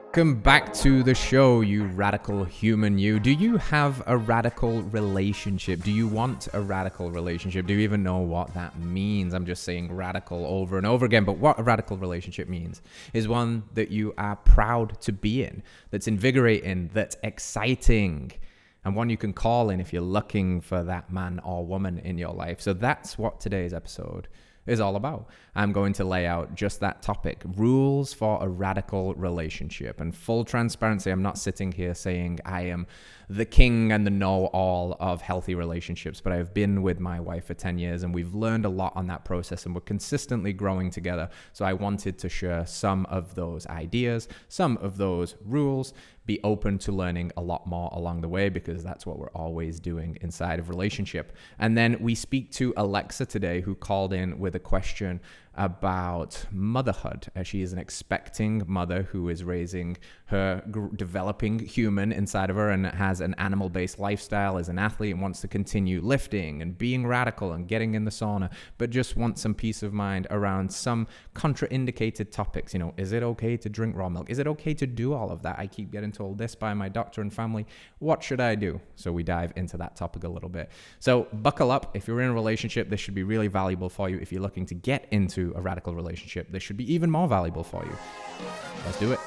Welcome back to the show, you radical human you. Do you have a radical relationship? Do you want a radical relationship? Do you even know what that means? I'm just saying radical over and over again, but what a radical relationship means is one that you are proud to be in, that's invigorating, that's exciting, and one you can call in if you're looking for that man or woman in your life. So that's what today's episode is all about. I'm going to lay out just that topic, rules for a radical relationship. And full transparency, I'm not sitting here saying I am the king and the know-all of healthy relationships, but I've been with my wife for 10 years and we've learned a lot on that process and we're consistently growing together. So I wanted to share some of those ideas, some of those rules, be open to learning a lot more along the way because that's what we're always doing inside of relationship. And then we speak to Alexa today, who called in with a question about motherhood, as she is an expecting mother who is raising her developing human inside of her and has an animal-based lifestyle, is an athlete and wants to continue lifting and being radical and getting in the sauna, but just wants some peace of mind around some contraindicated topics. You know, is it okay to drink raw milk? Is it okay to do all of that? I keep getting told this by my doctor and family. What should I do? So we dive into that topic a little bit. So buckle up. If you're in a relationship, this should be really valuable for you. If you're looking to get into a radical relationship, this should be even more valuable for you. Let's do it.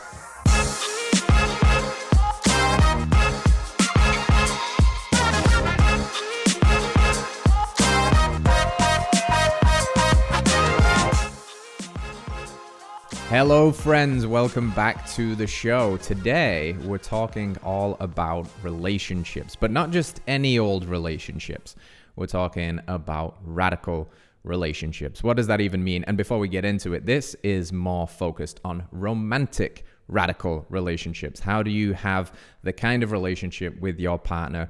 Hello friends, welcome back to the show. Today we're talking all about relationships, but not just any old relationships. We're talking about radical relationships. What does that even mean? And before we get into it, this is more focused on romantic radical relationships. How do you have the kind of relationship with your partner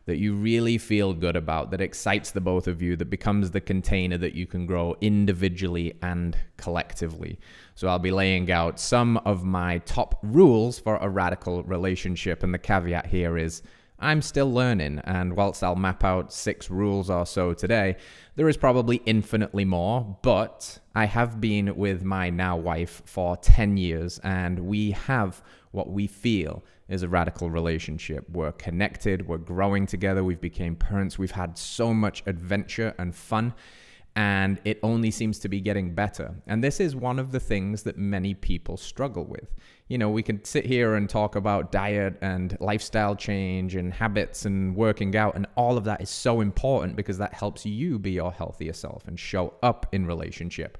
that you really feel good about, that excites the both of you, that becomes the container that you can grow individually and collectively? So I'll be laying out some of my top rules for a radical relationship. And the caveat here is I'm still learning. And whilst I'll map out 6 rules or so today, there is probably infinitely more, but I have been with my now wife for 10 years and we have what we feel is a radical relationship. We're connected, we're growing together, we've become parents, we've had so much adventure and fun, and it only seems to be getting better. And this is one of the things that many people struggle with. You know, we can sit here and talk about diet and lifestyle change and habits and working out, and all of that is so important because that helps you be your healthier self and show up in relationship.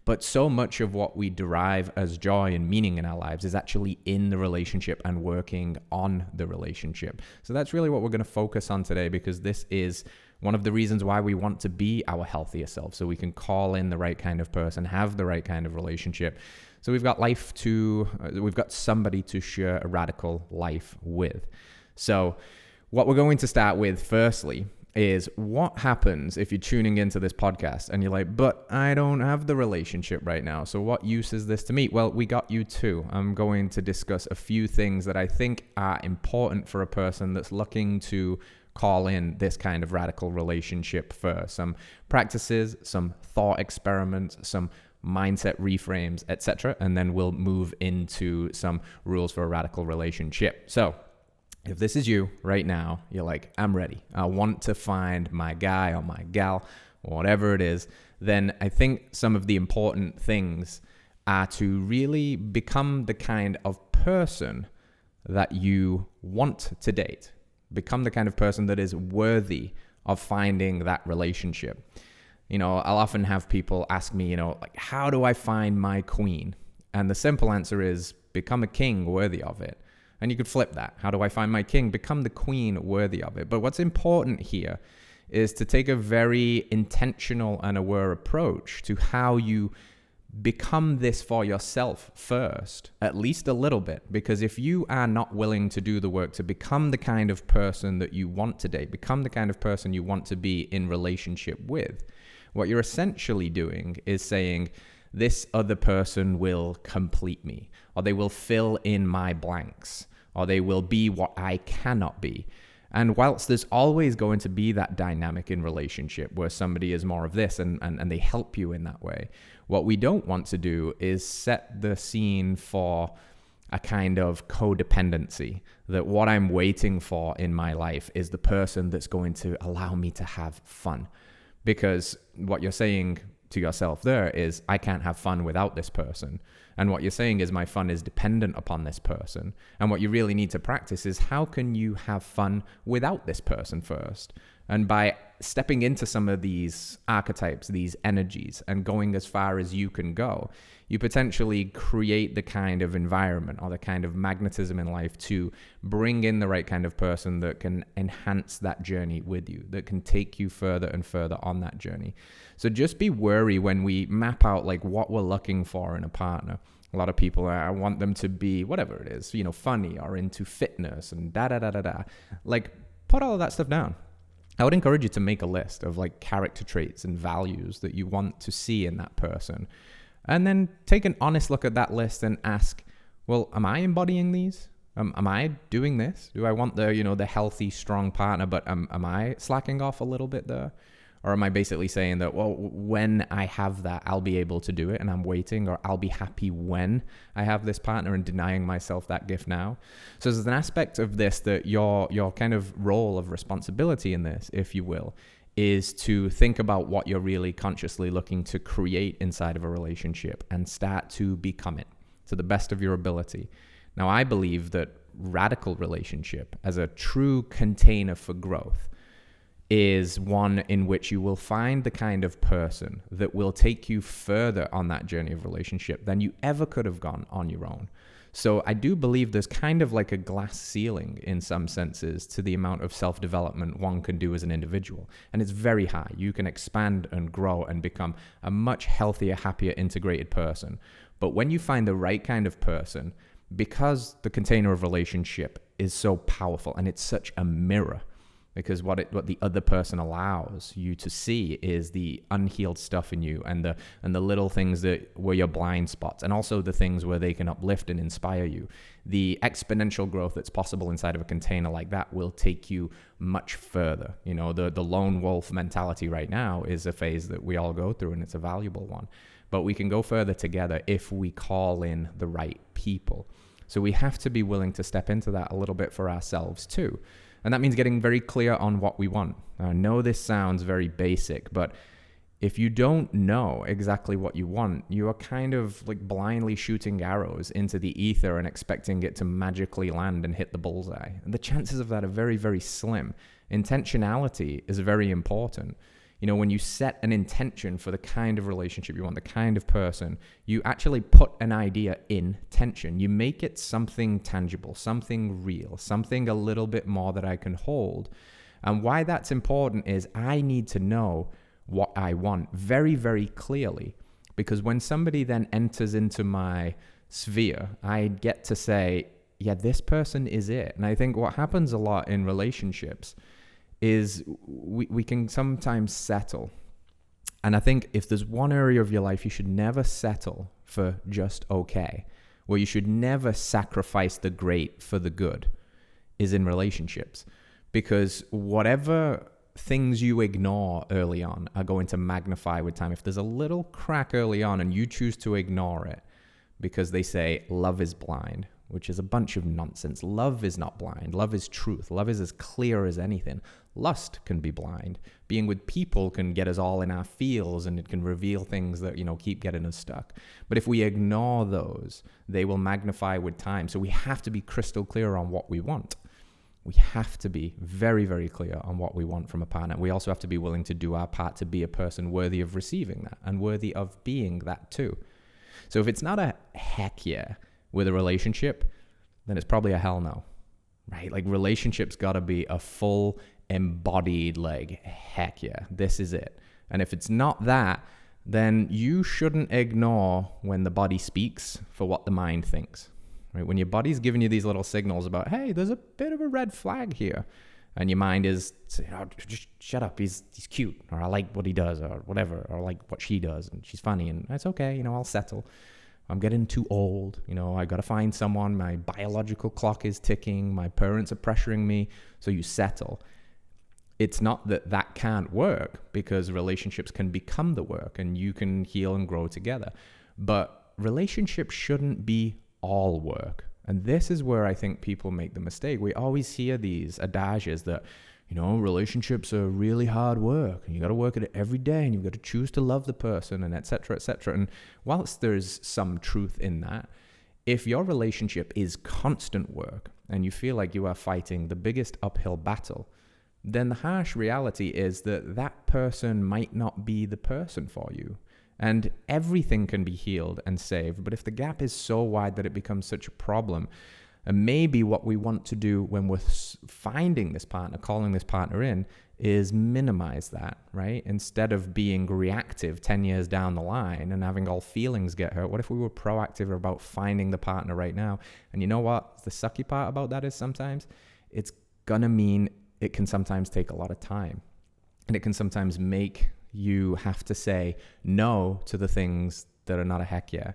But so much of what we derive as joy and meaning in our lives is actually in the relationship and working on the relationship. So that's really what we're going to focus on today, because this is one of the reasons why we want to be our healthier self, so we can call in the right kind of person, have the right kind of relationship. So we've got somebody to share a radical life with. So what we're going to start with firstly is what happens if you're tuning into this podcast and you're like, but I don't have the relationship right now. So what use is this to me? Well, we got you too. I'm going to discuss a few things that I think are important for a person that's looking to call in this kind of radical relationship first. Some practices, some thought experiments, some mindset reframes, etc. And then we'll move into some rules for a radical relationship. So if this is you right now, you're like, I'm ready. I want to find my guy or my gal, or whatever it is, then I think some of the important things are to really become the kind of person that you want to date. Become the kind of person that is worthy of finding that relationship. You know, I'll often have people ask me, you know, like, how do I find my queen? And the simple answer is become a king worthy of it. And you could flip that. How do I find my king? Become the queen worthy of it. But what's important here is to take a very intentional and aware approach to how you become this for yourself first, at least a little bit. Because if you are not willing to do the work to become the kind of person that you want to date, become the kind of person you want to be in relationship with, what you're essentially doing is saying, this other person will complete me, or they will fill in my blanks, or they will be what I cannot be. And whilst there's always going to be that dynamic in relationship where somebody is more of this and they help you in that way, what we don't want to do is set the scene for a kind of codependency, that what I'm waiting for in my life is the person that's going to allow me to have fun. Because what you're saying to yourself there is, I can't have fun without this person. And what you're saying is, my fun is dependent upon this person. And what you really need to practice is, how can you have fun without this person first? And by stepping into some of these archetypes, these energies, and going as far as you can go, you potentially create the kind of environment or the kind of magnetism in life to bring in the right kind of person that can enhance that journey with you, that can take you further and further on that journey. So just be wary when we map out like what we're looking for in a partner. A lot of people, I want them to be whatever it is, funny or into fitness and da-da-da-da-da. Like, put all of that stuff down. I would encourage you to make a list of like character traits and values that you want to see in that person. And then take an honest look at that list and ask, well, am I embodying these? Am I doing this? Do I want the healthy, strong partner, but am I slacking off a little bit there? Or am I basically saying that, well, when I have that, I'll be able to do it and I'm waiting, or I'll be happy when I have this partner and denying myself that gift now? So there's an aspect of this that your kind of role of responsibility in this, if you will, is to think about what you're really consciously looking to create inside of a relationship and start to become it to the best of your ability. Now, I believe that radical relationship as a true container for growth is one in which you will find the kind of person that will take you further on that journey of relationship than you ever could have gone on your own. So I do believe there's kind of like a glass ceiling in some senses to the amount of self-development one can do as an individual. And it's very high. You can expand and grow and become a much healthier, happier, integrated person. But when you find the right kind of person, because the container of relationship is so powerful and it's such a mirror, because what the other person allows you to see is the unhealed stuff in you and the little things that were your blind spots, and also the things where they can uplift and inspire you. The exponential growth that's possible inside of a container like that will take you much further. The lone wolf mentality right now is a phase that we all go through, and it's a valuable one. But we can go further together if we call in the right people. So we have to be willing to step into that a little bit for ourselves too. And that means getting very clear on what we want. I know this sounds very basic, but if you don't know exactly what you want, you are kind of like blindly shooting arrows into the ether and expecting it to magically land and hit the bullseye. And the chances of that are very, very slim. Intentionality is very important. When you set an intention for the kind of relationship you want, the kind of person, you actually put an idea in tension. You make it something tangible, something real, something a little bit more that I can hold. And why that's important is I need to know what I want very, very clearly. Because when somebody then enters into my sphere, I get to say, yeah, this person is it. And I think what happens a lot in relationships is we can sometimes settle. And I think if there's one area of your life you should never settle for just okay, where you should never sacrifice the great for the good, is in relationships. Because whatever things you ignore early on are going to magnify with time. If there's a little crack early on and you choose to ignore it because they say love is blind, which is a bunch of nonsense. Love is not blind. Love is truth. Love is as clear as anything. Lust can be blind. Being with people can get us all in our feels, and it can reveal things that, keep getting us stuck. But if we ignore those, they will magnify with time. So we have to be crystal clear on what we want. We have to be very, very clear on what we want from a partner. We also have to be willing to do our part to be a person worthy of receiving that and worthy of being that too. So if it's not a heck yeah with a relationship, then it's probably a hell no, right? Like, relationships got to be a full embodied, like, heck yeah, this is it. And if it's not that, then you shouldn't ignore when the body speaks for what the mind thinks, right? When your body's giving you these little signals about, hey, there's a bit of a red flag here, and your mind is, just shut up, he's cute, or I like what he does, or whatever, or I like what she does, and she's funny, and that's okay, I'll settle. I'm getting too old. I got to find someone. My biological clock is ticking. My parents are pressuring me. So you settle. It's not that can't work, because relationships can become the work and you can heal and grow together. But relationships shouldn't be all work. And this is where I think people make the mistake. We always hear these adages that, relationships are really hard work and you got to work at it every day and you've got to choose to love the person, and et cetera, et cetera. And whilst there's some truth in that, if your relationship is constant work and you feel like you are fighting the biggest uphill battle, then the harsh reality is that person might not be the person for you. And everything can be healed and saved. But if the gap is so wide that it becomes such a problem, and maybe what we want to do when we're finding this partner, calling this partner in, is minimize that, right? Instead of being reactive 10 years down the line and having all feelings get hurt, what if we were proactive about finding the partner right now? And you know what? The sucky part about that is sometimes it's gonna mean it can sometimes take a lot of time. And it can sometimes make you have to say no to the things that are not a heck yeah.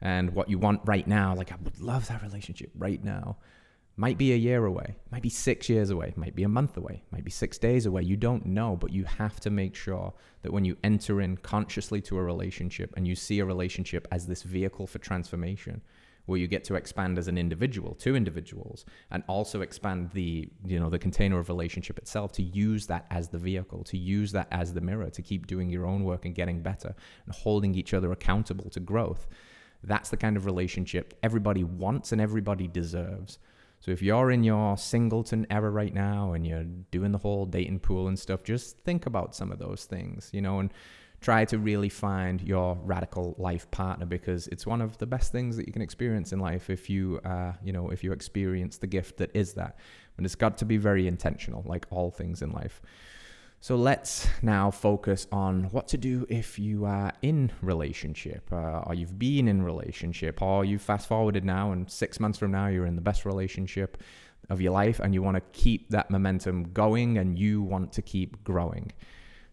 And what you want right now, like I would love that relationship right now, might be a year away, might be 6 years away, might be a month away, might be 6 days away. You don't know, but you have to make sure that when you enter in consciously to a relationship and you see a relationship as this vehicle for transformation, where you get to expand as an individual, two individuals, and also expand the container of relationship itself, to use that as the vehicle, to use that as the mirror, to keep doing your own work and getting better and holding each other accountable to growth. That's the kind of relationship everybody wants and everybody deserves. So if you're in your singleton era right now and you're doing the whole dating pool and stuff, just think about some of those things, and try to really find your radical life partner, because it's one of the best things that you can experience in life if you experience the gift that is that. But it's got to be very intentional, like all things in life. So let's now focus on what to do if you are in relationship, or you've been in relationship, or you fast forwarded now and 6 months from now you're in the best relationship of your life and you want to keep that momentum going and you want to keep growing.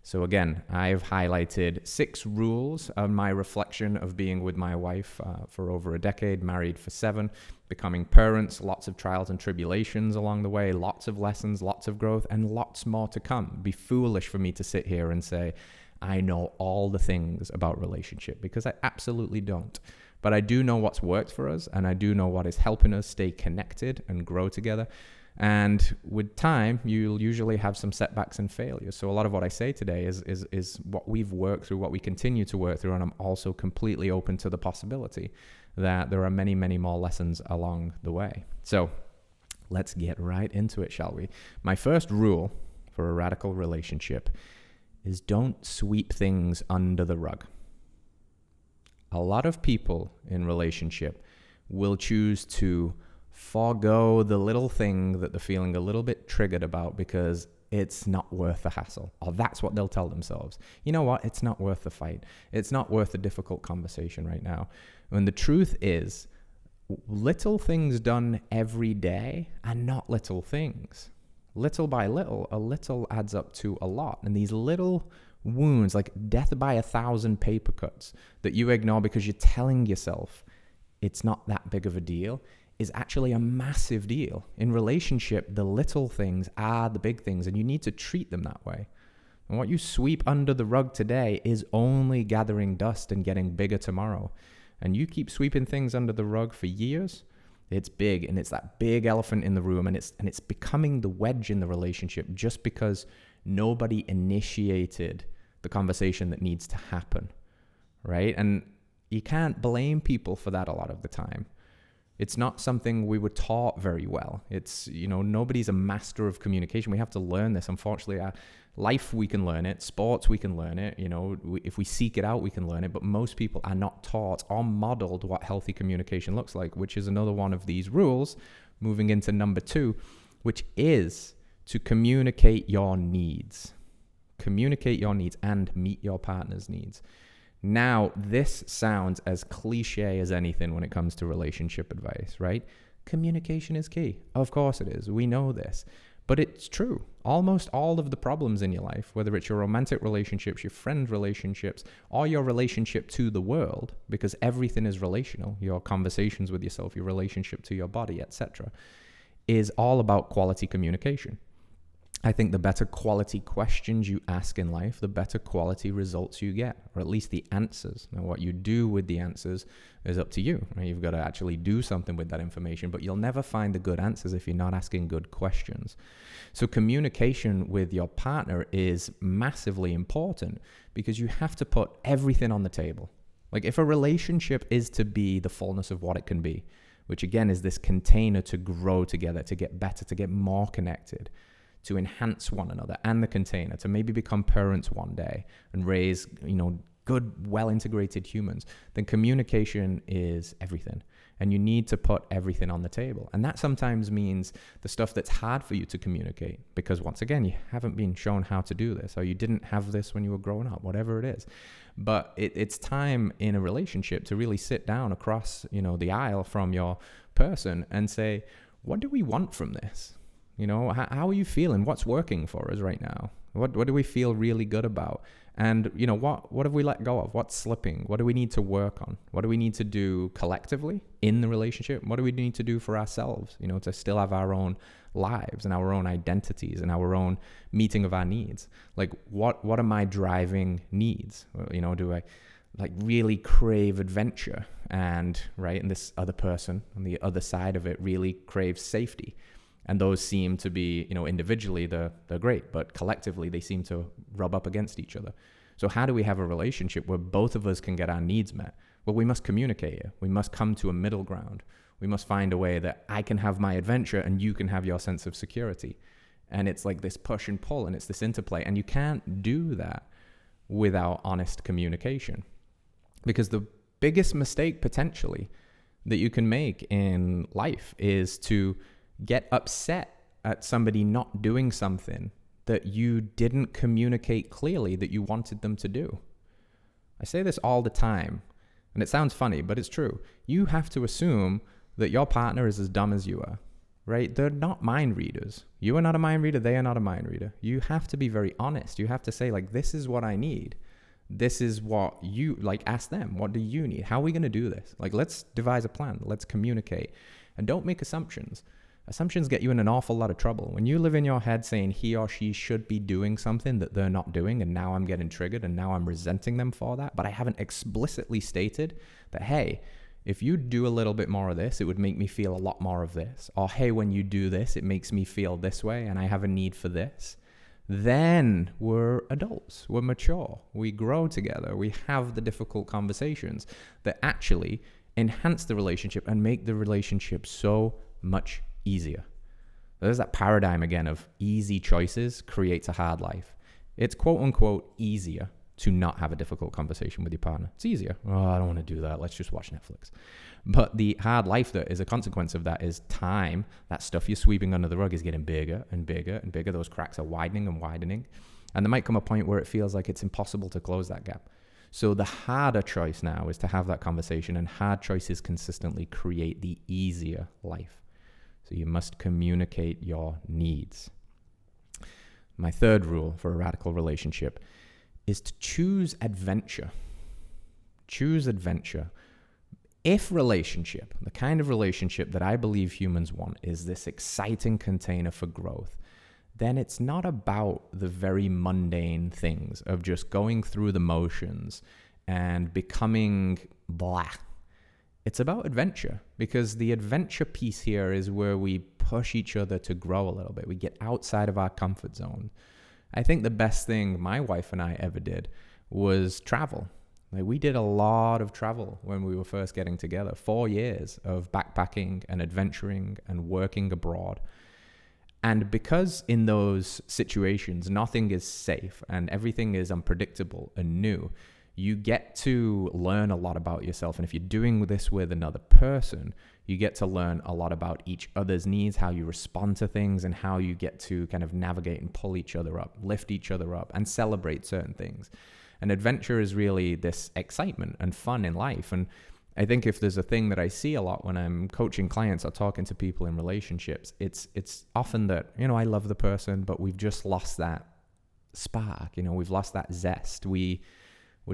So again, I've highlighted 6 rules of my reflection of being with my wife for over a decade, married for 7, becoming parents, lots of trials and tribulations along the way, lots of lessons, lots of growth, and lots more to come. It'd be foolish for me to sit here and say, I know all the things about relationship, because I absolutely don't. But I do know what's worked for us, and I do know what is helping us stay connected and grow together. And with time, you'll usually have some setbacks and failures. So a lot of what I say today is what we've worked through, what we continue to work through. And I'm also completely open to the possibility that there are many, many more lessons along the way. So let's get right into it, shall we? My first rule for a radical relationship is don't sweep things under the rug. A lot of people in relationship will choose to forego the little thing that they're feeling a little bit triggered about because it's not worth the hassle. Or that's what they'll tell themselves. You know what? It's not worth the fight. It's not worth the difficult conversation right now. When the truth is, little things done every day are not little things. Little by little, a little adds up to a lot. And these little wounds, like death by 1,000 paper cuts that you ignore because you're telling yourself it's not that big of a deal, is actually a massive deal. In relationship, the little things are the big things, and you need to treat them that way. And what you sweep under the rug today is only gathering dust and getting bigger tomorrow. And you keep sweeping things under the rug for years, it's big, and it's that big elephant in the room, and it's becoming the wedge in the relationship just because nobody initiated the conversation that needs to happen, right? And you can't blame people for that a lot of the time. It's not something we were taught very well. It's, nobody's a master of communication. We have to learn this. Unfortunately, life, we can learn it. Sports, we can learn it. If we seek it out, we can learn it. But most people are not taught or modeled what healthy communication looks like, which is another one of these rules, moving into number 2, which is to communicate your needs. Communicate your needs and meet your partner's needs. Now, this sounds as cliche as anything when it comes to relationship advice, right? Communication is key. Of course it is. We know this. But it's true. almost all of the problems in your life, whether it's your romantic relationships, your friend relationships, or your relationship to the world, because everything is relational, your conversations with yourself, your relationship to your body, etc., is all about quality communication. I think the better quality questions you ask in life, the better quality results you get, or at least the answers. Now, what you do with the answers is up to you. Right? You've got to actually do something with that information, but you'll never find the good answers if you're not asking good questions. So communication with your partner is massively important because you have to put everything on the table. Like if a relationship is to be the fullness of what it can be, which again is this container to grow together, to get better, to get more connected, to enhance one another and the container, to maybe become parents one day and raise, good, well-integrated humans, then communication is everything. And you need to put everything on the table. And that sometimes means the stuff that's hard for you to communicate because once again, you haven't been shown how to do this, or you didn't have this when you were growing up, whatever it is. But it's time in a relationship to really sit down across, the aisle from your person and say, what do we want from this? How are you feeling? What's working for us right now? What do we feel really good about? And, what have we let go of? What's slipping? What do we need to work on? What do we need to do collectively in the relationship? What do we need to do for ourselves, to still have our own lives and our own identities and our own meeting of our needs? Like, what are my driving needs? Do I really crave adventure? And, right, and this other person on the other side of it really craves safety. And those seem to be, individually, they're great, but collectively, they seem to rub up against each other. So how do we have a relationship where both of us can get our needs met? Well, we must communicate it. We must come to a middle ground. We must find a way that I can have my adventure and you can have your sense of security. And it's like this push and pull and it's this interplay. And you can't do that without honest communication. Because the biggest mistake potentially that you can make in life is to get upset at somebody not doing something that you didn't communicate clearly that you wanted them to do. I say this all the time, and it sounds funny, but it's true. You have to assume that your partner is as dumb as you are, right? They're not mind readers. You are not a mind reader. They are not a mind reader. You have to be very honest. You have to say, this is what I need. This is what you, ask them, what do you need? How are we going to do this? Let's devise a plan. Let's communicate. And don't make assumptions. Assumptions get you in an awful lot of trouble. When you live in your head saying he or she should be doing something that they're not doing, and now I'm getting triggered and now I'm resenting them for that, but I haven't explicitly stated that, hey, if you do a little bit more of this, it would make me feel a lot more of this. Or, hey, when you do this, it makes me feel this way and I have a need for this. Then we're adults, we're mature, we grow together, we have the difficult conversations that actually enhance the relationship and make the relationship so much easier. There's that paradigm again of easy choices creates a hard life. It's quote unquote easier to not have a difficult conversation with your partner. It's easier. Oh, I don't want to do that. Let's just watch Netflix. But the hard life that is a consequence of that is time. That stuff you're sweeping under the rug is getting bigger and bigger and bigger. Those cracks are widening and widening. And there might come a point where it feels like it's impossible to close that gap. So the harder choice now is to have that conversation, and hard choices consistently create the easier life. So you must communicate your needs. My third rule for a radical relationship is to choose adventure. Choose adventure. If relationship, the kind of relationship that I believe humans want, is this exciting container for growth, then it's not about the very mundane things of just going through the motions and becoming blah. It's about adventure, because the adventure piece here is where we push each other to grow a little bit. We get outside of our comfort zone. I think the best thing my wife and I ever did was travel. We did a lot of travel when we were first getting together. 4 years of backpacking and adventuring and working abroad. And because in those situations, nothing is safe and everything is unpredictable and new, you get to learn a lot about yourself. And if you're doing this with another person, you get to learn a lot about each other's needs, how you respond to things, and how you get to kind of navigate and pull each other up, lift each other up, and celebrate certain things. And adventure is really this excitement and fun in life. And I think if there's a thing that I see a lot when I'm coaching clients or talking to people in relationships, it's often that, I love the person, but we've just lost that spark. We've lost that zest. We're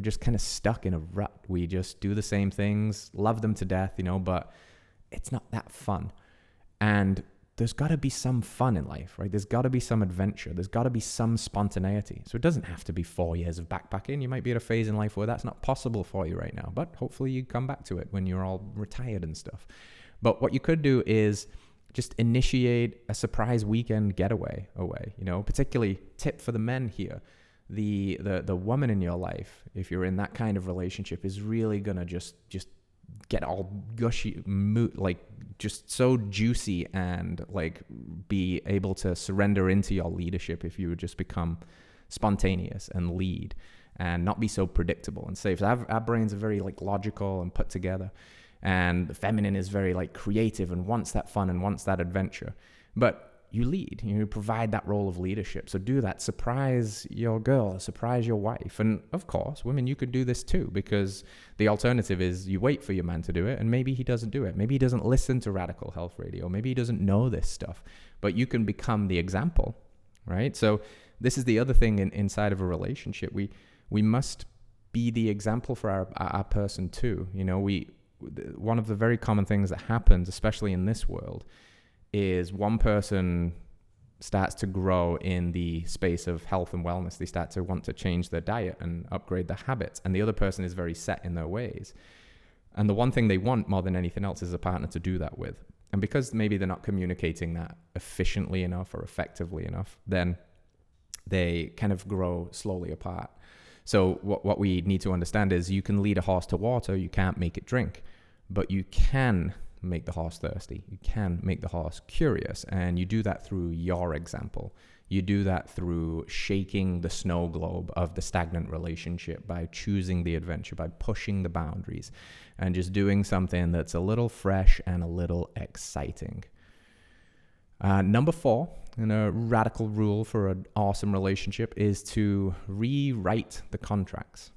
just kind of stuck in a rut. We just do the same things, love them to death, but it's not that fun. And there's got to be some fun in life, right? There's got to be some adventure. There's got to be some spontaneity. So it doesn't have to be 4 years of backpacking. You might be at a phase in life where that's not possible for you right now, but hopefully you come back to it when you're all retired and stuff. But what you could do is just initiate a surprise weekend getaway away, particularly tip for the men here. The woman in your life, if you're in that kind of relationship, is really going to just get all gushy, just so juicy, and be able to surrender into your leadership if you would just become spontaneous and lead and not be so predictable and safe. So our brains are very logical and put together, and the feminine is very creative and wants that fun and wants that adventure. But you lead, you provide that role of leadership. So do that. Surprise your girl, surprise your wife. And of course, women, you could do this too, because the alternative is you wait for your man to do it, and maybe he doesn't do it. Maybe he doesn't listen to Radical Health Radio. Maybe he doesn't know this stuff, but you can become the example, right? So this is the other thing inside of a relationship. We must be the example for our person too. One of the very common things that happens, especially in this world, is one person starts to grow in the space of health and wellness. They start to want to change their diet and upgrade their habits. And the other person is very set in their ways. And the one thing they want more than anything else is a partner to do that with. And because maybe they're not communicating that efficiently enough or effectively enough, then they kind of grow slowly apart. So what we need to understand is you can lead a horse to water, you can't make it drink, but you can make the horse thirsty. You can make the horse curious, and you do that through your example. You do that through shaking the snow globe of the stagnant relationship by choosing the adventure, by pushing the boundaries, and just doing something that's a little fresh and a little exciting. Number 4, and a radical rule for an awesome relationship, is to rewrite the contracts.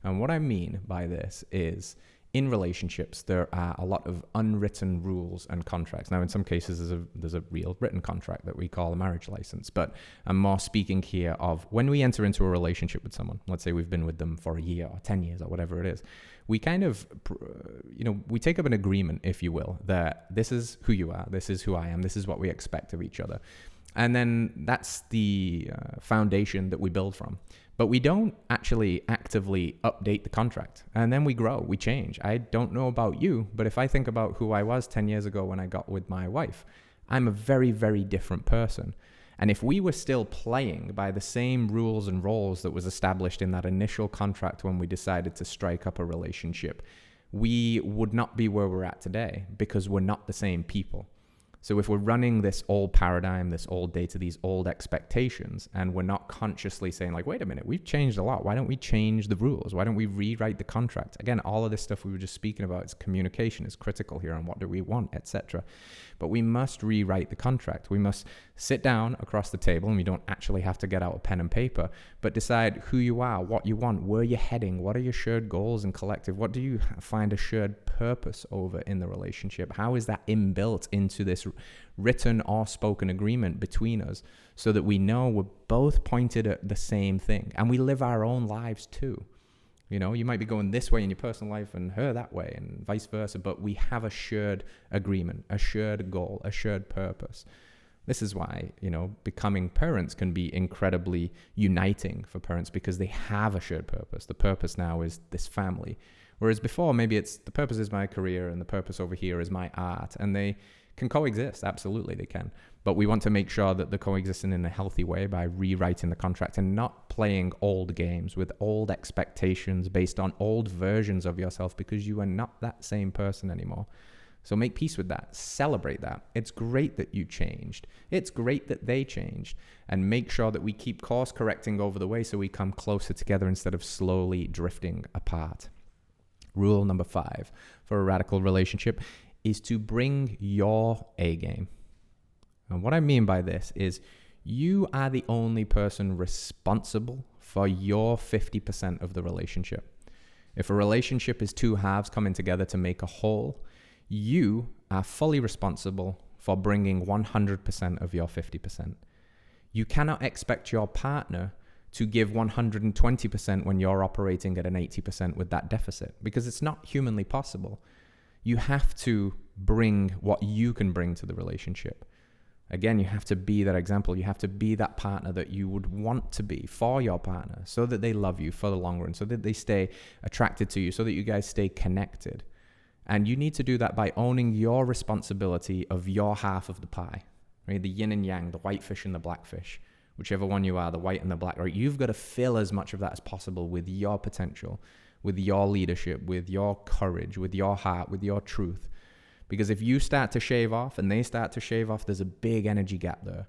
And what I mean by this is, in relationships, there are a lot of unwritten rules and contracts. Now, in some cases, there's a real written contract that we call a marriage license. But I'm more speaking here of when we enter into a relationship with someone. Let's say we've been with them for a year or 10 years or whatever it is. We kind of, we take up an agreement, if you will, that this is who you are, this is who I am, this is what we expect of each other. And then that's the foundation that we build from. But we don't actually actively update the contract. And then we grow, we change. I don't know about you, but if I think about who I was 10 years ago when I got with my wife, I'm a very, very different person. And if we were still playing by the same rules and roles that was established in that initial contract when we decided to strike up a relationship, we would not be where we're at today, because we're not the same people. So if we're running this old paradigm, this old data, these old expectations, and we're not consciously saying wait a minute, we've changed a lot. Why don't we change the rules? Why don't we rewrite the contract? Again, all of this stuff we were just speaking about, is communication is critical here, and what do we want, etc. But we must rewrite the contract. We must sit down across the table, and we don't actually have to get out a pen and paper, but decide who you are, what you want, where you're heading, what are your shared goals and collective, what do you find a shared purpose over in the relationship? How is that inbuilt into this written or spoken agreement between us, so that we know we're both pointed at the same thing, and we live our own lives too. You might be going this way in your personal life and her that way, and vice versa, but we have a shared agreement, a shared goal, a shared purpose. This is why, becoming parents can be incredibly uniting for parents, because they have a shared purpose. The purpose now is this family. Whereas before, maybe it's the purpose is my career and the purpose over here is my art, and they can coexist. Absolutely, they can. But we want to make sure that they're coexisting in a healthy way by rewriting the contract and not playing old games with old expectations based on old versions of yourself, because you are not that same person anymore. So make peace with that. Celebrate that. It's great that you changed. It's great that they changed. And make sure that we keep course correcting over the way, so we come closer together instead of slowly drifting apart. Rule number 5 for a radical relationship is to bring your A game. And what I mean by this is, you are the only person responsible for your 50% of the relationship. If a relationship is two halves coming together to make a whole, you are fully responsible for bringing 100% of your 50%. You cannot expect your partner to give 120% when you're operating at an 80% with that deficit, because it's not humanly possible. You have to bring what you can bring to the relationship. Again, you have to be that example. You have to be that partner that you would want to be for your partner, so that they love you for the long run, so that they stay attracted to you, so that you guys stay connected. And you need to do that by owning your responsibility of your half of the pie, right? The yin and yang, the white fish and the black fish, whichever one you are, the white and the black, right? You've got to fill as much of that as possible with your potential, with your leadership, with your courage, with your heart, with your truth. Because if you start to shave off and they start to shave off, there's a big energy gap there.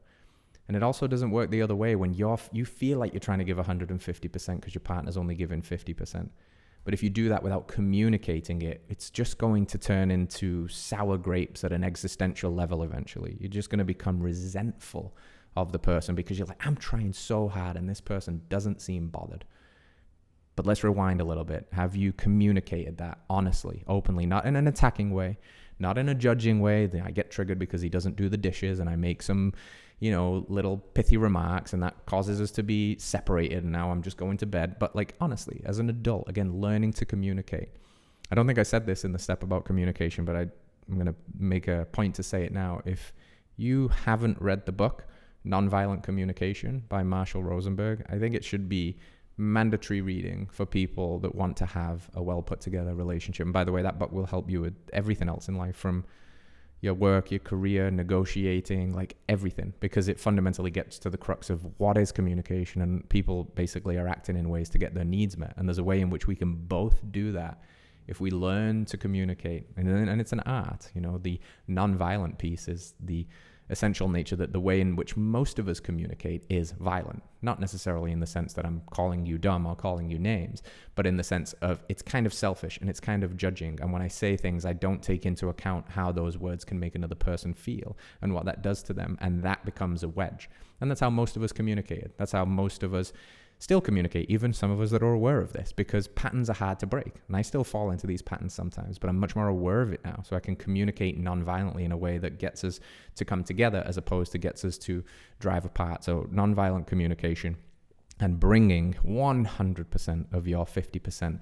And it also doesn't work the other way when you feel like you're trying to give 150% because your partner's only giving 50%. But if you do that without communicating it, it's just going to turn into sour grapes at an existential level eventually. You're just going to become resentful of the person because you're like, I'm trying so hard and this person doesn't seem bothered. But let's rewind a little bit. Have you communicated that honestly, openly, not in an attacking way, not in a judging way? I get triggered because he doesn't do the dishes and I make some, little pithy remarks and that causes us to be separated and now I'm just going to bed. But like, honestly, as an adult, again, learning to communicate. I don't think I said this in the step about communication, but I'm going to make a point to say it now. If you haven't read the book, Nonviolent Communication by Marshall Rosenberg, I think it should be mandatory reading for people that want to have a well put together relationship. And by the way, that book will help you with everything else in life, from your work, your career, negotiating, like everything, because it fundamentally gets to the crux of what is communication, and people basically are acting in ways to get their needs met. And there's a way in which we can both do that if we learn to communicate. And it's an art, the non-violent piece is the essential nature, that the way in which most of us communicate is violent, not necessarily in the sense that I'm calling you dumb or calling you names, but in the sense of it's kind of selfish and it's kind of judging. And when I say things, I don't take into account how those words can make another person feel and what that does to them. And that becomes a wedge. And that's how most of us communicated. That's how most of us still communicate, even some of us that are aware of this, because patterns are hard to break. And I still fall into these patterns sometimes, but I'm much more aware of it now. So I can communicate non-violently in a way that gets us to come together as opposed to gets us to drive apart. So non-violent communication and bringing 100% of your 50%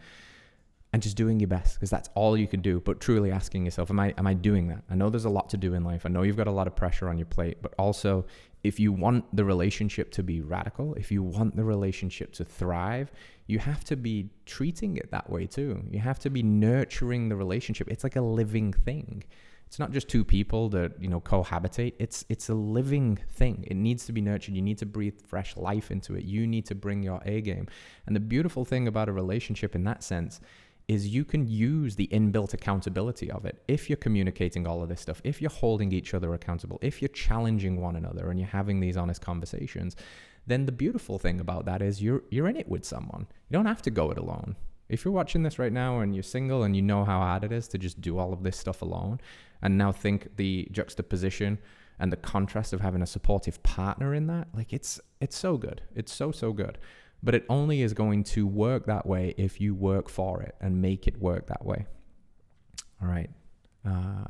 and just doing your best, because that's all you can do. But truly asking yourself, am I doing that? I know there's a lot to do in life. I know you've got a lot of pressure on your plate, but also if you want the relationship to be radical, if you want the relationship to thrive, you have to be treating it that way too. You have to be nurturing the relationship. It's like a living thing. It's not just two people that, cohabitate. It's a living thing. It needs to be nurtured. You need to breathe fresh life into it. You need to bring your A game. And the beautiful thing about a relationship in that sense is you can use the inbuilt accountability of it. If you're communicating all of this stuff, if you're holding each other accountable, if you're challenging one another and you're having these honest conversations, then the beautiful thing about that is you're in it with someone. You don't have to go it alone. If you're watching this right now and you're single and you know how hard it is to just do all of this stuff alone, and now think the juxtaposition and the contrast of having a supportive partner in that, like it's so good. It's so good. But it only is going to work that way if you work for it and make it work that way. All right.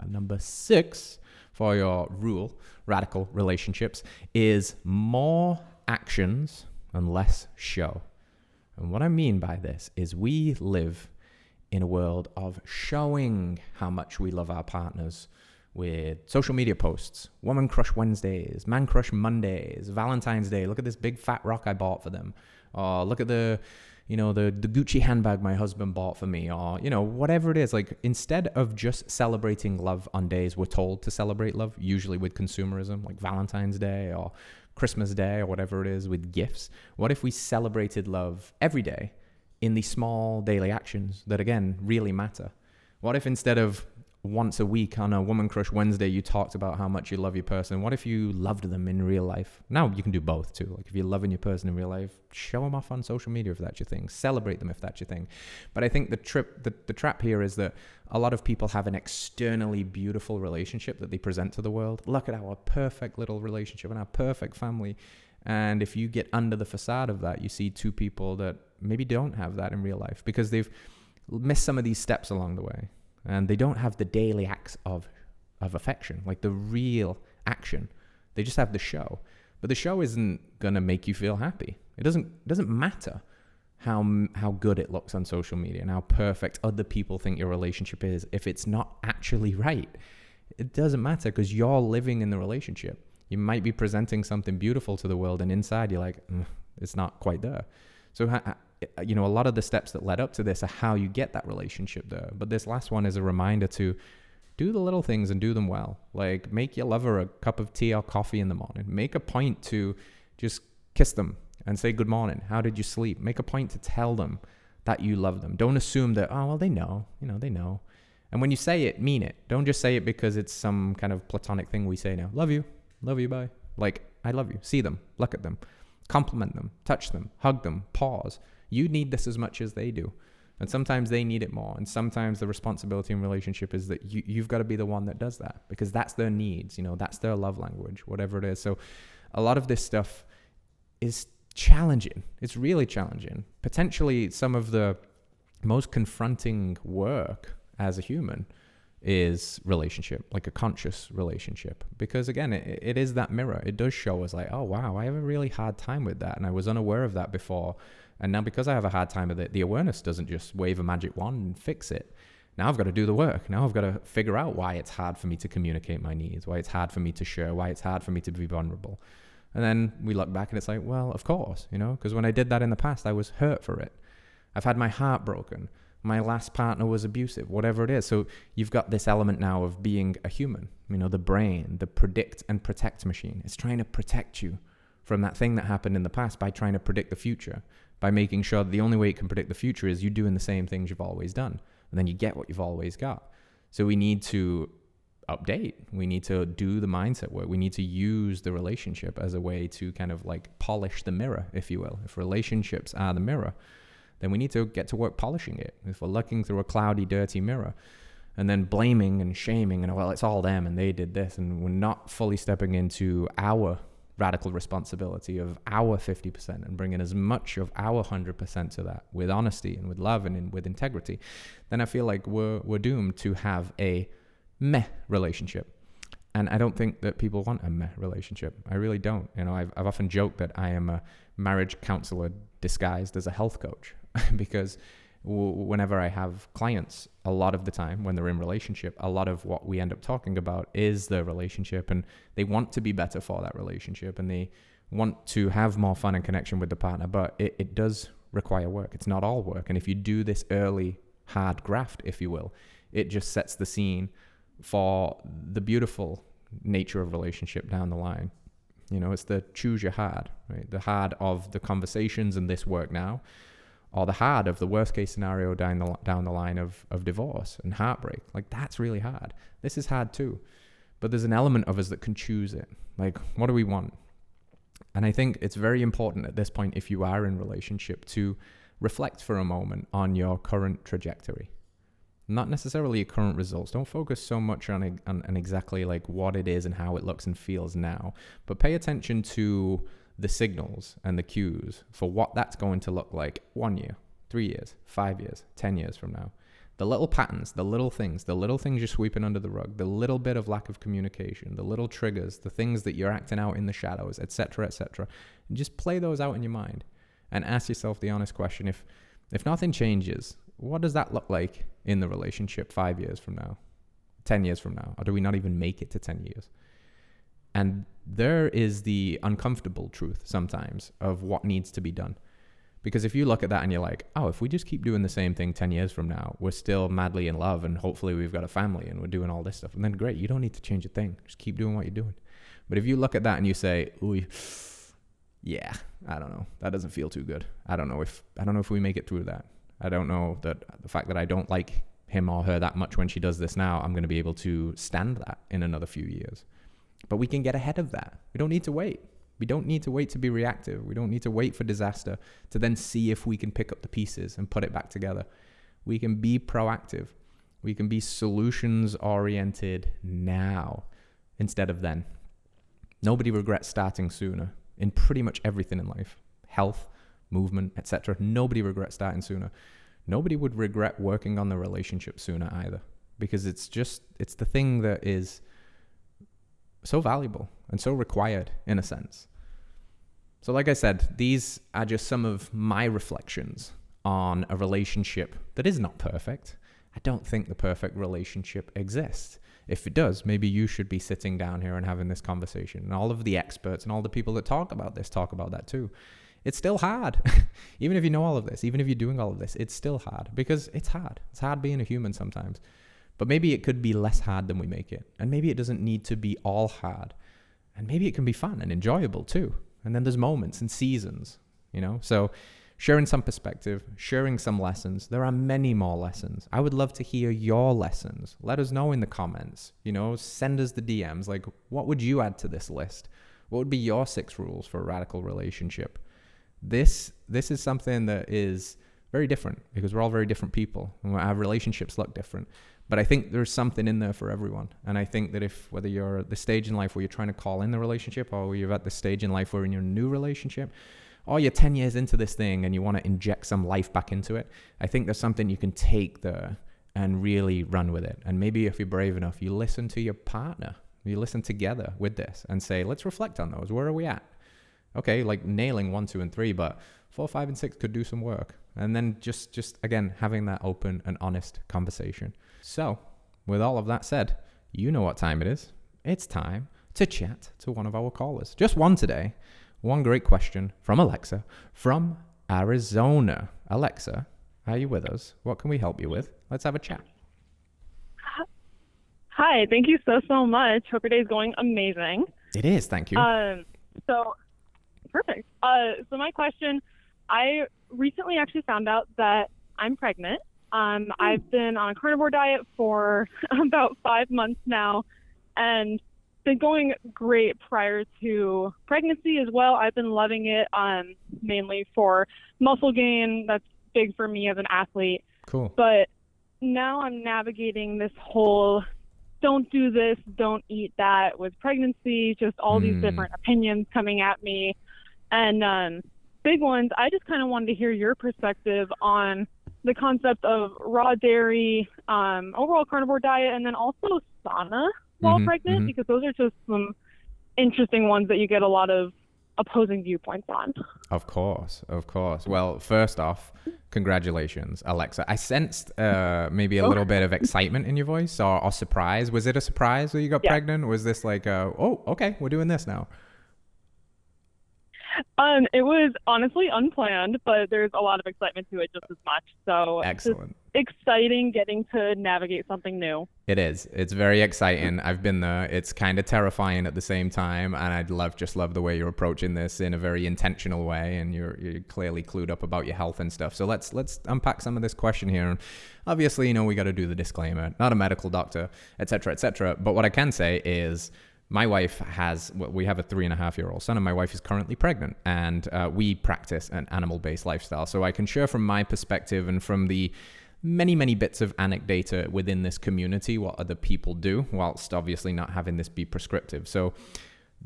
Number 6 for your rule, radical relationships, is more actions and less show. And what I mean by this is we live in a world of showing how much we love our partners with social media posts, Woman Crush Wednesdays, Man Crush Mondays, Valentine's Day. Look at this big fat rock I bought for them. Or look at the Gucci handbag my husband bought for me, or, whatever it is. Like, instead of just celebrating love on days we're told to celebrate love, usually with consumerism, like Valentine's Day or Christmas Day or whatever it is, with gifts, what if we celebrated love every day in the small daily actions that, again, really matter? What if instead of once a week on a Woman Crush Wednesday, you talked about how much you love your person? What if you loved them in real life? Now you can do both too. Like, if you're loving your person in real life, show them off on social media if that's your thing. Celebrate them if that's your thing. But I think the trap here is that a lot of people have an externally beautiful relationship that they present to the world. Look at our perfect little relationship and our perfect family. And if you get under the facade of that, you see two people that maybe don't have that in real life because they've miss some of these steps along the way. And they don't have the daily acts of affection, like the real action. They just have the show. But the show isn't going to make you feel happy. It doesn't matter how good it looks on social media and how perfect other people think your relationship is. If it's not actually right, it doesn't matter, because you're living in the relationship. You might be presenting something beautiful to the world, and inside you're like, it's not quite there. So, a lot of the steps that led up to this are how you get that relationship there. But this last one is a reminder to do the little things and do them well. Like, make your lover a cup of tea or coffee in the morning. Make a point to just kiss them and say good morning. How did you sleep? Make a point to tell them that you love them. Don't assume that, oh, well, they know. They know. And when you say it, mean it. Don't just say it because it's some kind of platonic thing we say now. Love you, bye. Like, I love you. See them, look at them, compliment them, touch them, hug them, pause. You need this as much as they do. And sometimes they need it more. And sometimes the responsibility in relationship is that you've got to be the one that does that, because that's their needs. That's their love language, whatever it is. So a lot of this stuff is challenging. It's really challenging. Potentially some of the most confronting work as a human is relationship, like a conscious relationship. Because again, it is that mirror. It does show us like, oh wow, I have a really hard time with that. And I was unaware of that before. And now because I have a hard time with it, the awareness doesn't just wave a magic wand and fix it. Now I've got to do the work. Now I've got to figure out why it's hard for me to communicate my needs, why it's hard for me to share, why it's hard for me to be vulnerable. And then we look back and it's like, well, of course, because when I did that in the past, I was hurt for it. I've had my heart broken. My last partner was abusive, whatever it is. So you've got this element now of being a human, the brain, the predict and protect machine. It's trying to protect you from that thing that happened in the past by trying to predict the future, by making sure that the only way it can predict the future is you doing the same things you've always done. And then you get what you've always got. So we need to update. We need to do the mindset work. We need to use the relationship as a way to kind of like polish the mirror, if you will. If relationships are the mirror, then we need to get to work polishing it. If we're looking through a cloudy, dirty mirror and then blaming and shaming and, well, it's all them and they did this, and we're not fully stepping into our radical responsibility of our 50% and bringing as much of our 100% to that with honesty and with love and with integrity, then I feel like we're doomed to have a meh relationship. And I don't think that people want a meh relationship. I really don't. I've often joked that I am a marriage counselor disguised as a health coach because whenever I have clients, a lot of the time when they're in relationship, a lot of what we end up talking about is the relationship, and they want to be better for that relationship and they want to have more fun and connection with the partner, but it does require work. It's not all work. And if you do this early hard graft, if you will, it just sets the scene for the beautiful nature of relationship down the line. It's the choose your hard, right? The hard of the conversations and this work now, or the hard of the worst case scenario down the line of divorce and heartbreak. Like, that's really hard. This is hard too. But there's an element of us that can choose it. Like, what do we want? And I think it's very important at this point, if you are in relationship, to reflect for a moment on your current trajectory. Not necessarily your current results. Don't focus so much on exactly like what it is and how it looks and feels now, but pay attention to the signals and the cues for what that's going to look like 1 year, 3 years, 5 years, 10 years from now. The little patterns, the little things you're sweeping under the rug, the little bit of lack of communication, the little triggers, the things that you're acting out in the shadows, etc., etc. And just play those out in your mind and ask yourself the honest question. If nothing changes, what does that look like in the relationship 5 years from now, 10 years from now? Or do we not even make it to 10 years? And there is the uncomfortable truth sometimes of what needs to be done. Because if you look at that and you're like, oh, if we just keep doing the same thing 10 years from now, we're still madly in love and hopefully we've got a family and we're doing all this stuff. And then great, you don't need to change a thing. Just keep doing what you're doing. But if you look at that and you say, ooh, yeah, I don't know. That doesn't feel too good. I don't know if we make it through that. I don't know that the fact that I don't like him or her that much when she does this now, I'm going to be able to stand that in another few years. But we can get ahead of that. We don't need to wait. We don't need to wait to be reactive. We don't need to wait for disaster to then see if we can pick up the pieces and put it back together. We can be proactive. We can be solutions oriented now instead of then. Nobody regrets starting sooner in pretty much everything in life. Health, movement, etc. Nobody regrets starting sooner. nobody would regret working on the relationship sooner either, because it's the thing that is so valuable and so required in a sense. So like I said, these are just some of my reflections on a relationship that is not perfect. I don't think the perfect relationship exists. If it does, maybe you should be sitting down here and having this conversation. And all of the experts and all the people that talk about this talk about that too. It's still hard. Even if you know all of this, even if you're doing all of this, it's still hard, because it's hard. It's hard being a human sometimes. But maybe it could be less hard than we make it. And maybe it doesn't need to be all hard. And maybe it can be fun and enjoyable too. And then there's moments and seasons, So sharing some perspective, sharing some lessons. There are many more lessons. I would love to hear your lessons. Let us know in the comments, send us the DMs. Like, what would you add to this list? What would be your 6 rules for a radical relationship? This is something that is very different, because we're all very different people and our relationships look different. But I think there's something in there for everyone. And I think that whether you're at the stage in life where you're trying to call in the relationship, or you're at the stage in life where you're in your new relationship, or you're 10 years into this thing and you want to inject some life back into it, I think there's something you can take there and really run with it. And maybe if you're brave enough, you listen to your partner, you listen together with this and say, let's reflect on those. Where are we at? Okay, like nailing 1, 2, and 3, but 4, 5, and 6 could do some work. And then just again, having that open and honest conversation. So with all of that said, you know what time it is. It's time to chat to one of our callers. Just one today. One great question from Alexa from Arizona. Alexa, are you with us? What can we help you with? Let's have a chat. Hi, thank you so much. Hope your day is going amazing. It is, thank you. So perfect. So my question, I recently actually found out that I'm pregnant. I've been on a carnivore diet for about 5 months now, and been going great prior to pregnancy as well. I've been loving it, mainly for muscle gain. That's big for me as an athlete. Cool. But now I'm navigating this whole don't do this, don't eat that with pregnancy, just all these different opinions coming at me. And big ones, I just kind of wanted to hear your perspective on the concept of raw dairy, overall carnivore diet, and then also sauna while pregnant, because those are just some interesting ones that you get a lot of opposing viewpoints on. Of course. Well, first off, congratulations, Alexa. I sensed maybe a little bit of excitement in your voice, or surprise. Was it a surprise that you got pregnant? Was this like, oh, okay, we're doing this now? It was honestly unplanned, but there's a lot of excitement to it just as much. So excellent. It's exciting getting to navigate something new. It is. It's very exciting. I've been there. It's kind of terrifying at the same time. And I'd love the way you're approaching this in a very intentional way. And you're clearly clued up about your health and stuff. So let's unpack some of this question here. And obviously, we got to do the disclaimer, not a medical doctor, et cetera, et cetera. But what I can say is, my wife we have a 3.5-year-old son, and my wife is currently pregnant, and we practice an animal-based lifestyle. So I can share from my perspective and from the many, many bits of anecdata within this community what other people do, whilst obviously not having this be prescriptive. So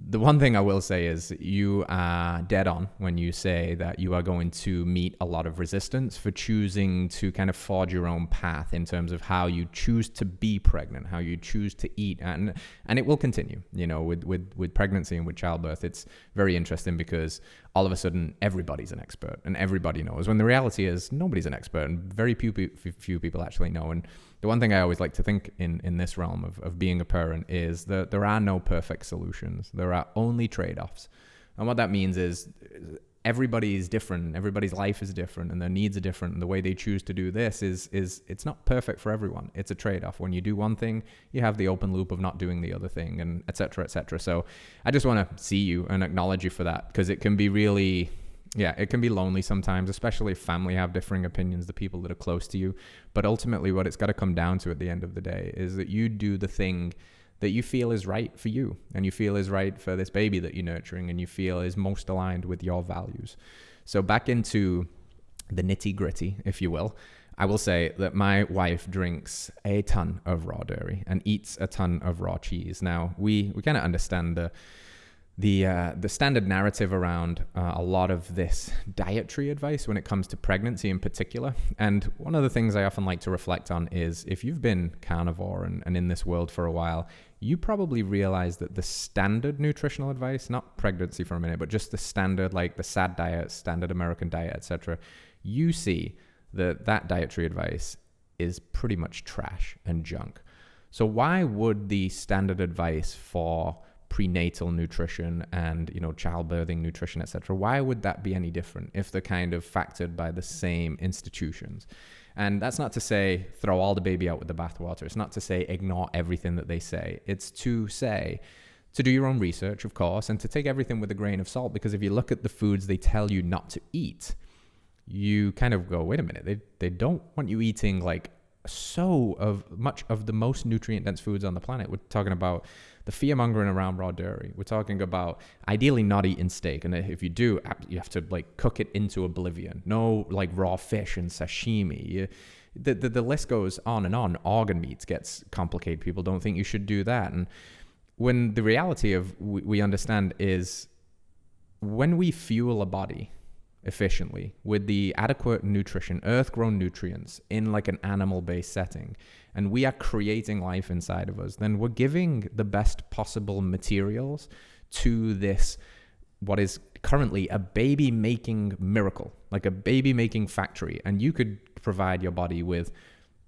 the one thing I will say is you are dead on when you say that you are going to meet a lot of resistance for choosing to kind of forge your own path in terms of how you choose to be pregnant, how you choose to eat. And it will continue, with pregnancy and with childbirth. It's very interesting because all of a sudden everybody's an expert and everybody knows, when the reality is nobody's an expert and very few people actually know. And the one thing I always like to think in this realm of being a parent is that there are no perfect solutions. There are only trade-offs. And what that means is everybody is different. Everybody's life is different and their needs are different. And the way they choose to do this is it's not perfect for everyone. It's a trade-off. When you do one thing, you have the open loop of not doing the other thing, and et cetera, et cetera. So I just want to see you and acknowledge you for that, because it can be really... it can be lonely sometimes, especially if family have differing opinions, the people that are close to you. But ultimately what it's got to come down to at the end of the day is that you do the thing that you feel is right for you, and you feel is right for this baby that you're nurturing, and you feel is most aligned with your values. So back into the nitty gritty, if you will, I will say that my wife drinks a ton of raw dairy and eats a ton of raw cheese. Now, we kind of understand the standard narrative around a lot of this dietary advice when it comes to pregnancy in particular. And one of the things I often like to reflect on is if you've been carnivore and in this world for a while, you probably realize that the standard nutritional advice, not pregnancy for a minute, but just the standard, like the SAD diet, standard American diet, etc., you see that dietary advice is pretty much trash and junk. So why would the standard advice for prenatal nutrition and, childbirthing nutrition, etc., why would that be any different if they're kind of factored by the same institutions? And that's not to say throw all the baby out with the bathwater. It's not to say ignore everything that they say. It's to say to do your own research, of course, and to take everything with a grain of salt, because if you look at the foods they tell you not to eat, you kind of go, wait a minute, they don't want you eating like much of the most nutrient dense foods on the planet. We're talking about the fearmongering around raw dairy. We're talking about ideally not eating steak, and if you do, you have to like cook it into oblivion. No like raw fish and sashimi. The list goes on and on. Organ meats gets complicated. People don't think you should do that, and when the reality of we understand is when we fuel a body efficiently with the adequate nutrition, earth-grown nutrients in like an animal-based setting, and we are creating life inside of us, then we're giving the best possible materials to this, what is currently a baby-making miracle, like a baby-making factory. And you could provide your body with